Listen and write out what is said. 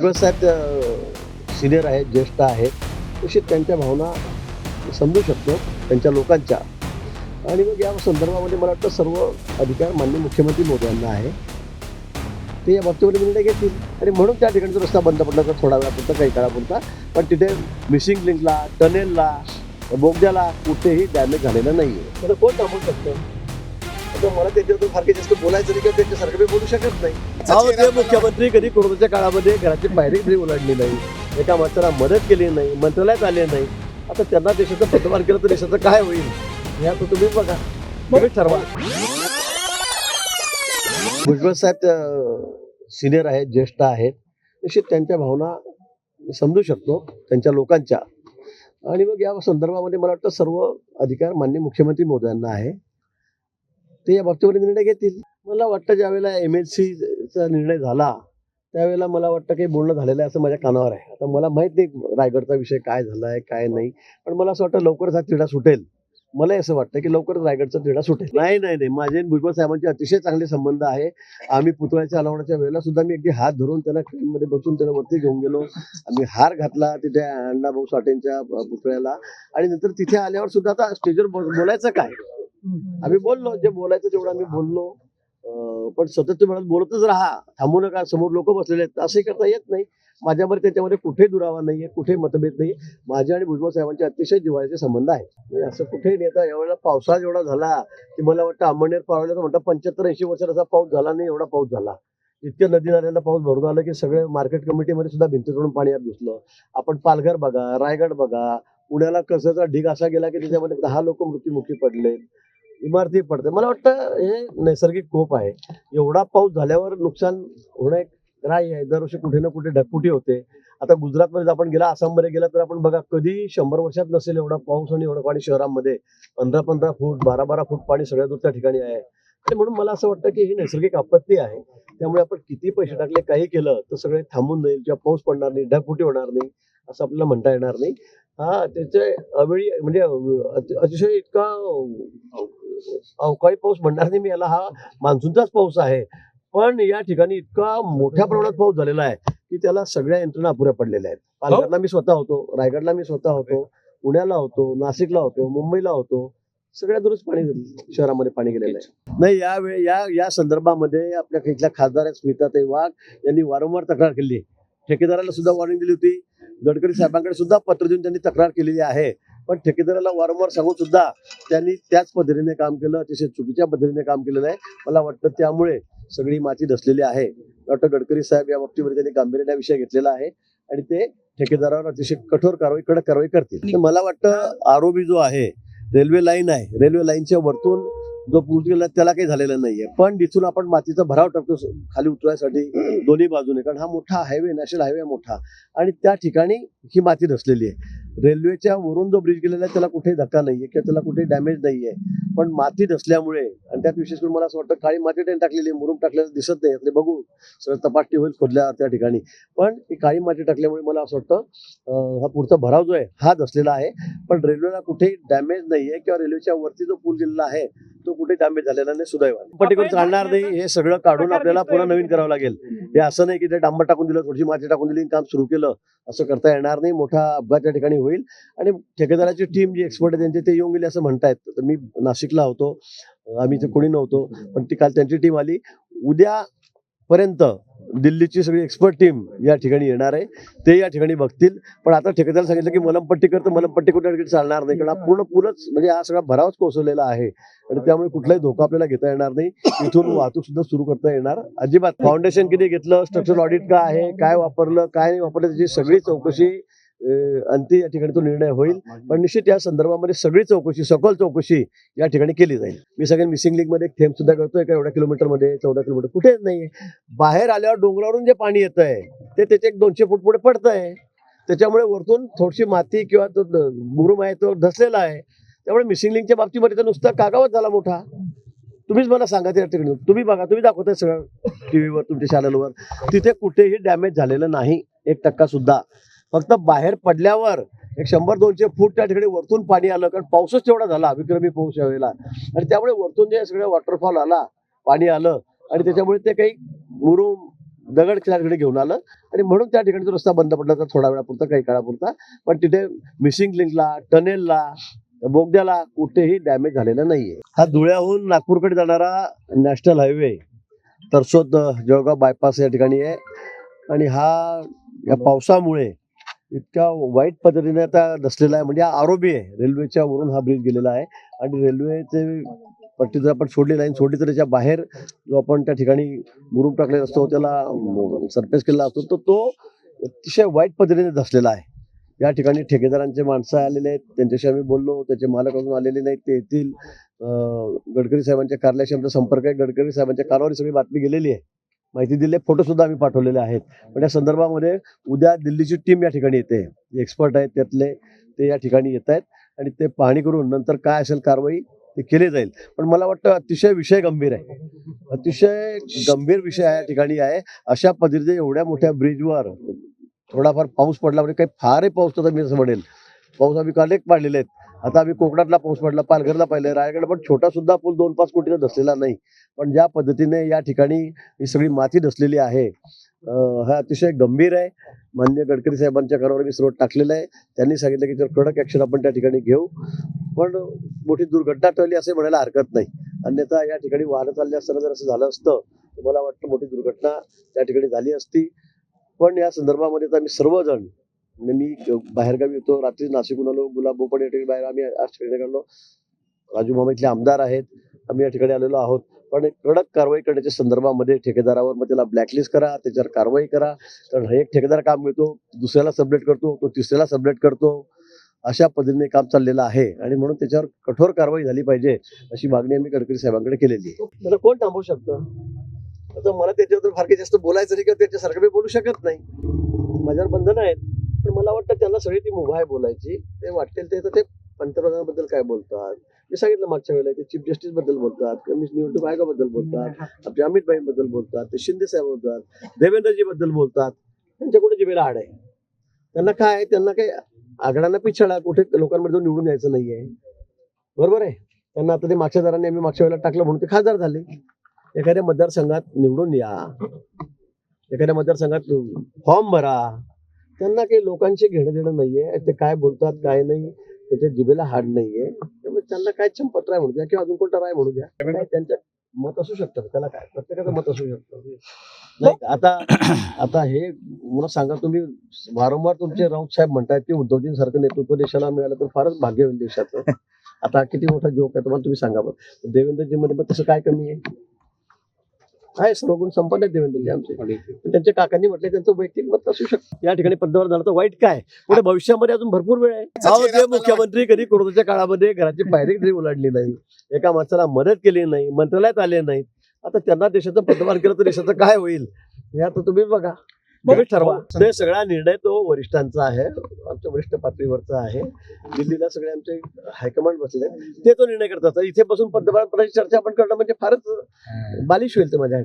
भुजबळ साहेब senior आहेत, ज्येष्ठ आहेत, तशी त्यांच्या भावना समजू शकतो त्यांच्या लोकांच्या. आणि मग या संदर्भामध्ये मला वाटतं सर्व अधिकार माननीय मुख्यमंत्री मोदयांना आहे. ते या बाबतीमध्ये निर्णय घेतील आणि म्हणून त्या ठिकाणचा रस्ता बंद पडला तर थोडा वेळापुरता, काही काळापुरता. पण तिथे मिसिंग लिंकला, टनेलला, बोगद्याला कुठेही डॅमेज झालेलं नाही आहे. तर कोण थांबवू शकतं? आता मला त्याच्यातून फारकी जास्त बोलायचं नाही किंवा त्यांच्यासारखं मी बोलू शकत नाही. अहो, ते मुख्यमंत्री कधी कोरोनाच्या काळामध्ये घराची पायरी कधी ओलांडली नाही, एका माणसाला मदत केली नाही, मंत्रालयात आले नाही. आता त्यांना देशाचं पतवार केलं तर देशाचं काय होईल हे आता तुम्ही बघा, तुम्ही ठरवा. भुजबळ साहेब सिनियर आहेत, ज्येष्ठ आहेत, निश्चित त्यांच्या भावना समजू शकतो त्यांच्या लोकांच्या. आणि मग या संदर्भामध्ये मला वाटतं सर्व अधिकार माननीय मुख्यमंत्री मोदयांना आहे. ते या बाबतीमध्ये निर्णय घेतील. मला वाटतं ज्यावेळेला MLCचा निर्णय झाला त्यावेळेला मला वाटतं काही बोलणं झालेलं आहे असं माझ्या कानावर आहे. आता मला माहीत नाही रायगडचा विषय काय झाला आहे काय नाही, पण मला असं वाटतं लवकरच हा तिढा सुटेल. मला असं वाटतं की लवकरच रायगडचा तिढा सुटेल. नाही नाही नाही, माझे आणि भुजबळ साहेबांचे अतिशय चांगले संबंध आहे. आम्ही पुतळ्याच्या अलावण्याच्या वेळेला सुद्धा मी अगदी हात धरून त्यांना ट्रेनमध्ये बसून त्यांना वरती घेऊन गेलो. आम्ही हार घातला तिथे अण्णाभाऊ साठेंच्या पुतळ्याला. आणि नंतर तिथे आल्यावर सुद्धा आता स्टेजवर बोलायचं काय, आम्ही बोललो जे बोलायचं तेवढं आम्ही बोललो. पण सतत तुम्ही बोलतच राहा, थांबू नका, समोर लोक बसलेले आहेत असंही करता येत नाही. माझ्यामध्ये त्याच्यामध्ये कुठेही दुरावा नाहीये, कुठेही मतभेद नाही. माझ्या आणि भुजबळ साहेबांचे अतिशय जिव्हाळ्याचे संबंध आहेत. म्हणजे असं कुठेही नाही. आता यावेळेला पावसाळा जेवढा झाला की मला वाटतं अंमळनेर पावलं तर म्हणतात 75-80 वर्षात असा पाऊस झाला नाही, एवढा पाऊस झाला. इतक्या नदी नाल्यांना पाऊस भरून आला की सगळे मार्केट कमिटीमध्ये सुद्धा भिंत चढून पाणी आत घुसलं. आपण पालघर बघा, रायगड बघा, पुण्याला कसाचा ढीग असा गेला की त्याच्यामध्ये 10 लोक मृत्युमुखी पडले, इमारती पडते. मला वाटतं हे नैसर्गिक कोप आहे. एवढा पाऊस झाल्यावर नुकसान होणं एक ग्राह्य आहे. दरवर्षी कुठे ना कुठे ढगफुटी होते. आता गुजरातमध्ये आपण गेला, आसाममध्ये गेला तर आपण बघा कधी 100 वर्षात नसेल एवढा पाऊस आणि एवढं पाणी शहरामध्ये. 15-15 फूट, 12-12 फूट पाणी सगळ्या दूरच्या ठिकाणी आहे. आणि म्हणून मला असं वाटतं की ही नैसर्गिक आपत्ती आहे. त्यामुळे आपण किती पैसे टाकले, काही केलं तर सगळे थांबून जाईल किंवा पाऊस पडणार नाही, ढगफुटी होणार नाही असं आपल्याला म्हणता येणार नाही. हा त्याचे अवेळी म्हणजे अतिशय इतका अवकाळी पाऊस म्हणणार नाही मी याला, हा मान्सूनचाच पाऊस आहे. पण या ठिकाणी इतका मोठ्या प्रमाणात पाऊस झालेला आहे की त्याला सगळ्या यंत्रणा अपुऱ्या पडलेल्या आहेत. पालघरला मी स्वतः होतो, रायगडला मी स्वतः होतो, पुण्याला होतो, नाशिकला होतो, मुंबईला होतो. सगळ्या दूरच पाणी शहरामध्ये पाणी गेलेलं आहे. नाही या संदर्भामध्ये आपल्या इथल्या खासदार स्मिताताई वाघ यांनी वारंवार तक्रार केली. ठेकेदाराला सुद्धा वॉर्निंग दिली होती. गडकरी साहेबांकडे सुद्धा पत्र देऊन त्यांनी तक्रार केलेली आहे. पण ठेकेदाराला वारंवार सांगून सुद्धा त्यांनी त्याच पद्धतीने काम केलं, अतिशय चुकीच्या पद्धतीने काम केलेलं आहे. मला वाटतं त्यामुळे सगळी माती धसलेली आहे. डॉक्टर गडकरी साहेब या बाबतीमध्ये त्यांनी गांभीर्याने विषय घेतलेला आहे आणि ते ठेकेदारावर अतिशय कठोर कारवाई, कडक कारवाई करतील. तर मला वाटतं आरोबी जो आहे, रेल्वे लाईन आहे, रेल्वे लाईनच्या वरतून जो पूल गेला त्याला काही झालेलं नाहीये. पण तिथून आपण मातीचा भराव टाकतो खाली उतरायसाठी दोन्ही बाजूने, कारण हा मोठा हायवे, नॅशनल हायवे मोठा, आणि त्या ठिकाणी ही माती धसलेली आहे. रेल्वेच्या वरून जो ब्रिज गेलेला आहे त्याला कुठेही धक्का नाहीये किंवा त्याला कुठेही डॅमेज नाहीये. पण माती धसल्यामुळे, आणि त्यात विशेष करून मला असं वाटतं काळी माती त्यांनी टाकलेली आहे, मुरुम टाकलेलं दिसत नाही. ते बघू सगळं तपासणी होईल खोदल्या त्या ठिकाणी. पण ही काळी माती टाकल्यामुळे मला असं वाटतं हा पुढचा भराव जो आहे हा धसलेला आहे. पण रेल्वेला कुठेही डॅमेज नाहीये किंवा रेल्वेच्या वरती जो पूल गेलेला आहे तो कुठे डॅमेज झालेला नाही. सुदैवाने पट्टीकडून चालणार नाही. हे सगळं काढून आपल्याला पुन्हा नवीन करावं लागेल. हे असं नाही की ते डांबर टाकून दिलं, थोडीशी माती टाकून दिली, काम सुरू केलं, असं करता येणार नाही. मोठा अपघात त्या ठिकाणी होईल. आणि ठेकेदाराची टीम जी एक्सपर्ट आहे त्यांचे ते येऊन गेले असं म्हणतायत. तर मी नाशिकला होतो, आम्ही इथे कोणी नव्हतो, पण ती काल त्यांची टीम आली. उद्यापर्यंत दिल्लीची सगळी एक्सपर्ट टीम या ठिकाणी येणार आहे, ते या ठिकाणी बघतील. पण आता ठेकेदाराला सांगितलं की मलमपट्टी करतं, मलमपट्टी कुठे चालणार नाही, कारण हा पूर्ण पूलच म्हणजे हा सगळा भरावच कोसळलेला आहे आणि त्यामुळे कुठलाही धोका आपल्याला घेता येणार नाही. इथून वाहतूक सुद्धा सुरू करता येणार अजिबात. फाउंडेशन किती घेतलं, स्ट्रक्चरल ऑडिट काय आहे, काय वापरलं काय नाही वापरलं, त्याची सगळी चौकशी अंती या ठिकाणी तो निर्णय होईल. पण निश्चित या संदर्भामध्ये सगळी चौकशी, सखोल चौकशी या ठिकाणी केली जाईल. मी सगळ्या मिसिंग लिंक मध्ये एक थेंब सुद्धा करतोय का एवढ्या किलोमीटरमध्ये, 14 किलोमीटर कुठेच नाहीये. बाहेर आल्यावर डोंगरावरून जे पाणी येत आहे ते त्याचे 200 फूट पुढे पडतंय. त्याच्यामुळे वरतून थोडीशी माती किंवा तो मुरुम आहे तो धसलेला आहे. त्यामुळे मिसिंग लिंकच्या बाबतीमध्ये तर नुसता कागावत झाला मोठा. तुम्हीच मला सांगा त्या ठिकाणी, तुम्ही बघा, तुम्ही दाखवताय सगळं टीव्हीवर, तुमच्या चॅनलवर, तिथे कुठेही डॅमेज झालेलं नाही 1% सुद्धा. फक्त बाहेर पडल्यावर एक 100-200 फूट त्या ठिकाणी वरतून पाणी आलं, कारण पाऊसच तेवढा झाला, विक्रमी पाऊस यावेळेला, आणि त्यामुळे वरतून जे सगळं वॉटरफॉल आला, पाणी आलं आणि त्याच्यामुळे ते काही मुरुम दगड त्याकडे घेऊन आलं आणि म्हणून त्या ठिकाणी तो रस्ता बंद पडला होता थोडा वेळापुरता, काही काळापुरता. पण तिथे मिसिंग लिंकला, टनेलला, बोगद्याला कुठेही डॅमेज झालेला नाहीये. हा धुळ्याहून नागपूरकडे जाणारा national highway Tarsod Jalgaon bypass या ठिकाणी आहे आणि हा या पावसामुळे इतक्या वाईट पद्धतीने आता दसलेला आहे. म्हणजे हा आरोबी आहे, रेल्वेच्या वरून हा ब्रिज गेलेला आहे आणि रेल्वेचे पट्टी जर आपण सोडली लाईन सोडली तर त्याच्या बाहेर जो आपण त्या ठिकाणी मुरुम टाकलेला असतो त्याला सरफेस केलेला असतो तर तो अतिशय वाईट पद्धतीने धसलेला आहे. या ठिकाणी ठेकेदारांचे माणसं आलेले आहेत, त्यांच्याशी आम्ही बोललो, त्याचे मालक अजून आलेले नाहीत, ते येतील. गडकरी साहेबांच्या कार्यालयाशी आमचा संपर्क आहे. गडकरी साहेबांच्या कानावर सगळी बातमी गेलेली आहे, माहिती दिली, फोटो सुद्धा आम्ही पाठवलेले आहेत. पण या संदर्भामध्ये उद्या दिल्लीची टीम या ठिकाणी येते, एक्सपर्ट आहेत त्यातले, ते या ठिकाणी येत आहेत आणि ते पाहणी करून नंतर काय असेल कारवाई ते केली जाईल. पण मला वाटतं अतिशय विषय गंभीर आहे, अतिशय गंभीर विषय या ठिकाणी आहे. अशा पद्धतीने एवढ्या मोठ्या ब्रिजवर थोडाफार पाऊस पडला म्हणजे काही फारही पाऊस तर मी असं म्हणेल, पाऊस आम्ही काल पाडलेले आहेत. आता आम्ही कोकणातला पाऊस पडला, पालघरला पाहिलं, रायगड पण छोटा सुद्धा पूल 2-5 कोटीचा धसलेला नाही. पण ज्या पद्धतीने या ठिकाणी ही सगळी माती धसलेली आहे हा अतिशय गंभीर आहे. माननीय गडकरी साहेबांच्या कानावर मी सर्व टाकलेलं आहे. त्यांनी सांगितलं की जर कडक ऍक्शन आपण त्या ठिकाणी घेऊ, पण मोठी दुर्घटना टळली असे म्हणायला हरकत नाही. अन्यथा या ठिकाणी वाहनं चालली असताना जर असं झालं असतं तर मला वाटतं मोठी दुर्घटना त्या ठिकाणी झाली असती. पण या संदर्भामध्ये तर आम्ही सर्वजण, मी बाहेरगावी होतो, रात्री नाशिकहून आलो, गुलाब पण या ठिकाणी बाहेर आम्ही आज ठिकाणी काढलो, राजू मामा इथले आमदार आहेत, आम्ही या ठिकाणी आलेलो आहोत. पण कडक कारवाई करण्याच्या संदर्भामध्ये ठेकेदारावर मग त्याला ब्लॅकलिस्ट करा, त्याच्यावर कारवाई करा. कारण एक ठेकेदार काम घेतो, दुसऱ्याला सबलेट करतो, तो तिसऱ्याला सबलेट करतो, अशा पद्धतीने काम चाललेलं आहे आणि म्हणून त्याच्यावर कठोर कारवाई झाली पाहिजे अशी मागणी आम्ही गडकरी साहेबांकडे केलेली आहे. त्याला कोण थांबवू शकतं? आता मला त्याच्याबद्दल फार काही जास्त बोलायचं नाही किंवा त्याच्यासारखं मी बोलू शकत नाही, माझ्यावर बंधनं आहेत. पण मला वाटतं त्यांना सगळी ती मुभा आहे बोलायची, ते वाटेल ते तर ते पंतप्रधानाबद्दल काय बोलतात. मी सांगितलं मागच्या वेळेला ते चीफ जस्टिस बद्दल बोलतात, निवडणूक आयोगाबद्दल बोलतात, आपले अमित भाईंबद्दल बोलतात, ते शिंदे साहेब बोलतात, देवेंद्रजी बद्दल बोलतात. त्यांच्या कुठे जिभेला हाड आहे? त्यांना काय, त्यांना काही आघाड्यांना पिछाडा कुठे लोकांमध्ये निवडून यायचं नाहीये, बरोबर आहे. त्यांना आता ते मागच्या दारांनी आम्ही मागच्या वेळेला टाकलं म्हणून ते खासदार झाले. एखाद्या मतदारसंघात निवडून या, एखाद्या मतदारसंघात फॉर्म भरा. त्यांना काही लोकांशी घेणं देणं नाहीये, ते काय बोलतात काय नाही त्याच्या जिभेला हाड नाहीये. त्यामुळे त्यांना काय चंपत राय म्हणू द्या किंवा अजून कोणता राय म्हणू द्या, काय त्यांच्या मत असू शकतं, त्याला काय प्रत्येकाचं मत असू शकतं. नाही आता हे मला सांगा, तुम्ही वारंवार तुमचे राऊत साहेब म्हणतायत की उद्धवजींसारखं नेतृत्व देशाला मिळालं तर फारच भाग्य होईल देशाचं. आता किती मोठा जोक आहे तुम्हाला, तुम्ही सांगा बरं. देवेंद्रजी मध्ये पण तसं काय कमी आहे? सर्व गुण संपन्न आहेत देवेंद्रजी आमचे. त्यांच्या काकांनी म्हटले त्यांचं वैयक्तिक मत असू शकतं. या ठिकाणी पंतप्रधान झालं तर वाईट काय? पुढे भविष्यामध्ये अजून भरपूर वेळ आहे. ते मुख्यमंत्री कधी कोरोनाच्या काळामध्ये घराची पायरी कधी ओलांडली नाही, एका माणसाला मदत केली नाही, मंत्रालयात आले नाहीत. आता त्यांना देशाचं पंतप्रधान केलं तर देशाचं काय होईल हे आता तुम्ही बघा, तुम्ही ठरवा. ते सगळा निर्णय तो वरिष्ठांचा आहे, आमच्या वरिष्ठ पातळीवरचा आहे. दिल्लीला सगळे आमचे हायकमांड बसले, ते तो निर्णय करतात. इथे बसून पंतप्रधानाची चर्चा आपण करणं म्हणजे फारच बालिश होईल ते माझ्या.